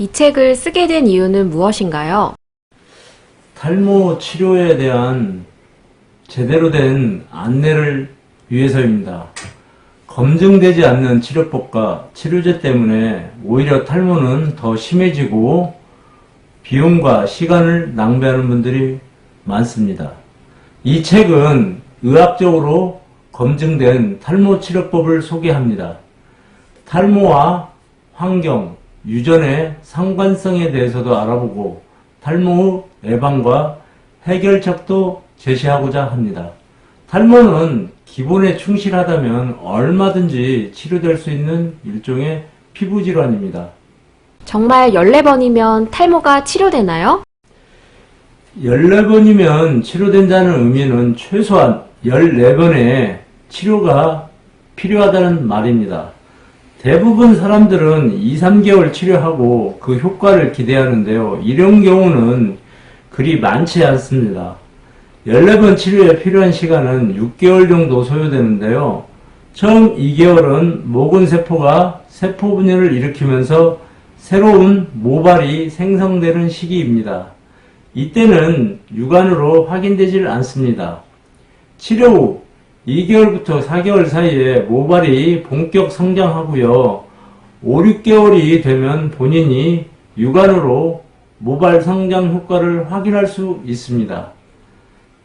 이 책을 쓰게 된 이유는 무엇인가요? 탈모 치료에 대한 제대로 된 안내를 위해서입니다. 검증되지 않는 치료법과 치료제 때문에 오히려 탈모는 더 심해지고 비용과 시간을 낭비하는 분들이 많습니다. 이 책은 의학적으로 검증된 탈모 치료법을 소개합니다. 탈모와 환경, 유전의 상관성에 대해서도 알아보고 탈모 예방과 해결책도 제시하고자 합니다. 탈모는 기본에 충실하다면 얼마든지 치료될 수 있는 일종의 피부질환입니다. 정말 14번이면 탈모가 치료되나요? 14번이면 치료된다는 의미는 최소한 14번의 치료가 필요하다는 말입니다. 대부분 사람들은 2, 3개월 치료하고 그 효과를 기대하는데요. 이런 경우는 그리 많지 않습니다. 14번 치료에 필요한 시간은 6개월 정도 소요되는데요. 처음 2개월은 모근세포가 세포분열을 일으키면서 새로운 모발이 생성되는 시기입니다. 이때는 육안으로 확인되질 않습니다. 치료 후 2개월부터 4개월 사이에 모발이 본격 성장하고요. 5, 6개월이 되면 본인이 육안으로 모발 성장 효과를 확인할 수 있습니다.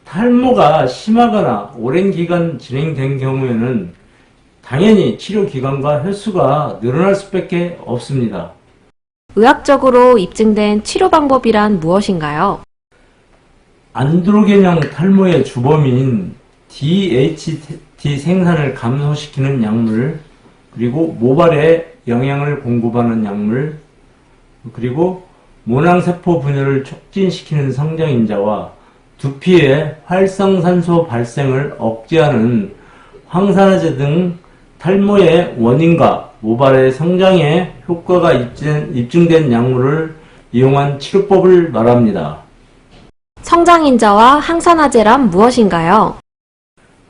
탈모가 심하거나 오랜 기간 진행된 경우에는 당연히 치료 기간과 횟수가 늘어날 수밖에 없습니다. 의학적으로 입증된 치료 방법이란 무엇인가요? 안드로겐형 탈모의 주범인 DHT 생산을 감소시키는 약물, 그리고 모발에 영양을 공급하는 약물, 그리고 모낭세포 분열을 촉진시키는 성장인자와 두피의 활성산소 발생을 억제하는 황산화제 등 탈모의 원인과 모발의 성장에 효과가 입증된 약물을 이용한 치료법을 말합니다. 성장인자와 항산화제란 무엇인가요?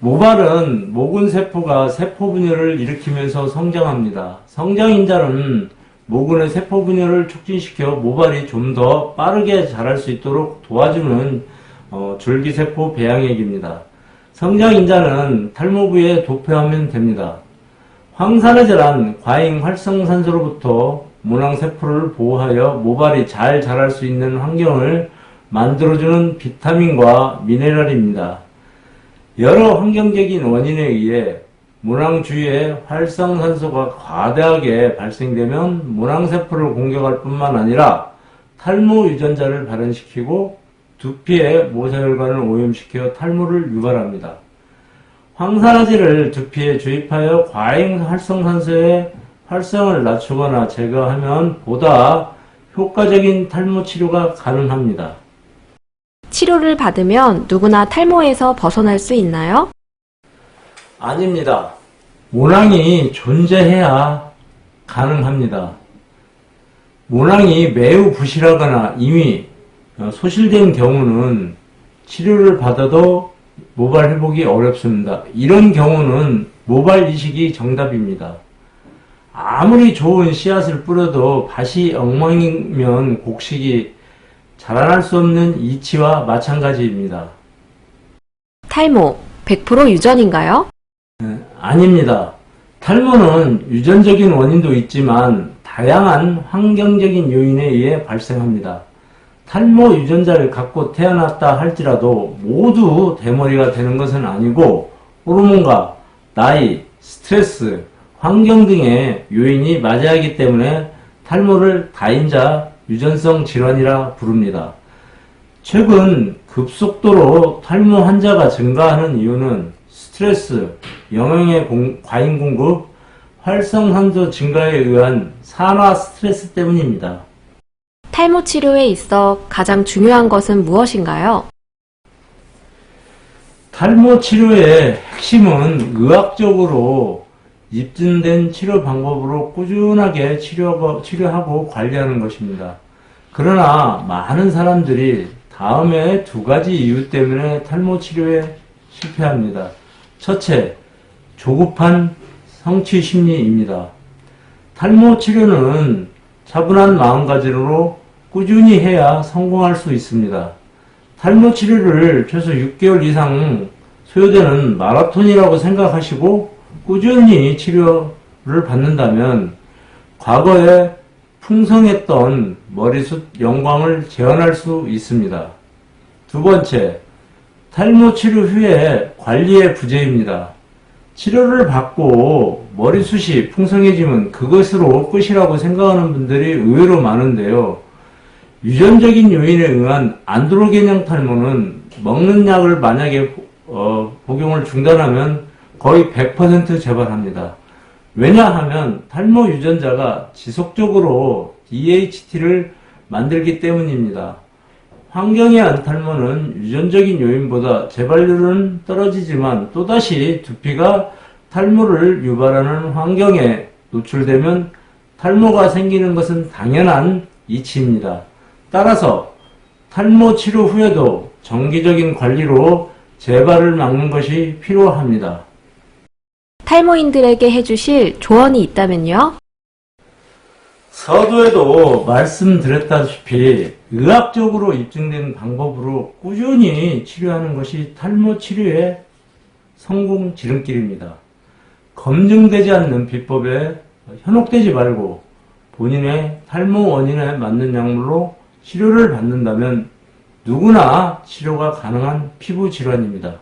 모발은 모근세포가 세포분열을 일으키면서 성장합니다. 성장인자는 모근의 세포분열을 촉진시켜 모발이 좀 더 빠르게 자랄 수 있도록 도와주는 줄기세포 배양액입니다. 성장인자는 탈모 부위에 도포하면 됩니다. 황산화제란 과잉 활성산소로부터 모낭세포를 보호하여 모발이 잘 자랄 수 있는 환경을 만들어주는 비타민과 미네랄입니다. 여러 환경적인 원인에 의해 모낭 주위에 활성산소가 과다하게 발생되면 모낭세포를 공격할 뿐만 아니라 탈모 유전자를 발현시키고 두피의 모세혈관을 오염시켜 탈모를 유발합니다. 황산화제를 두피에 주입하여 과잉 활성산소의 활성을 낮추거나 제거하면 보다 효과적인 탈모 치료가 가능합니다. 치료를 받으면 누구나 탈모에서 벗어날 수 있나요? 아닙니다. 모낭이 존재해야 가능합니다. 모낭이 매우 부실하거나 이미 소실된 경우는 치료를 받아도 모발 회복이 어렵습니다. 이런 경우는 모발 이식이 정답입니다. 아무리 좋은 씨앗을 뿌려도 밭이 엉망이면 곡식이 자라날 수 없는 이치와 마찬가지입니다. 탈모 100% 유전인가요? 아닙니다. 탈모는 유전적인 원인도 있지만 다양한 환경적인 요인에 의해 발생합니다. 탈모 유전자를 갖고 태어났다 할지라도 모두 대머리가 되는 것은 아니고 호르몬과 나이, 스트레스, 환경 등의 요인이 맞이하기 때문에 탈모를 다인자 유전성 질환이라 부릅니다. 최근 급속도로 탈모 환자가 증가하는 이유는 스트레스, 영양의 과잉 공급, 활성산소 증가에 의한 산화 스트레스 때문입니다. 탈모 치료에 있어 가장 중요한 것은 무엇인가요? 탈모 치료의 핵심은 의학적으로 입증된 치료 방법으로 꾸준하게 치료하고 관리하는 것입니다. 그러나 많은 사람들이 다음에 두 가지 이유 때문에 탈모 치료에 실패합니다. 첫째, 조급한 성취 심리입니다. 탈모 치료는 차분한 마음가짐으로 꾸준히 해야 성공할 수 있습니다. 탈모 치료를 최소 6개월 이상 소요되는 마라톤이라고 생각하시고 꾸준히 치료를 받는다면 과거에 풍성했던 머리숱 영광을 재현할 수 있습니다. 두 번째, 탈모 치료 후에 관리의 부재입니다. 치료를 받고 머리숱이 풍성해지면 그것으로 끝이라고 생각하는 분들이 의외로 많은데요. 유전적인 요인에 의한 안드로게년 탈모는 먹는 약을 만약에 복용을 중단하면 거의 100% 재발합니다. 왜냐하면 탈모 유전자가 지속적으로 DHT를 만들기 때문입니다. 환경에 의한 탈모는 유전적인 요인보다 재발률은 떨어지지만 또다시 두피가 탈모를 유발하는 환경에 노출되면 탈모가 생기는 것은 당연한 이치입니다. 따라서 탈모 치료 후에도 정기적인 관리로 재발을 막는 것이 필요합니다. 탈모인들에게 해주실 조언이 있다면요? 서두에도 말씀드렸다시피 의학적으로 입증된 방법으로 꾸준히 치료하는 것이 탈모 치료의 성공 지름길입니다. 검증되지 않는 비법에 현혹되지 말고 본인의 탈모 원인에 맞는 약물로 치료를 받는다면 누구나 치료가 가능한 피부 질환입니다.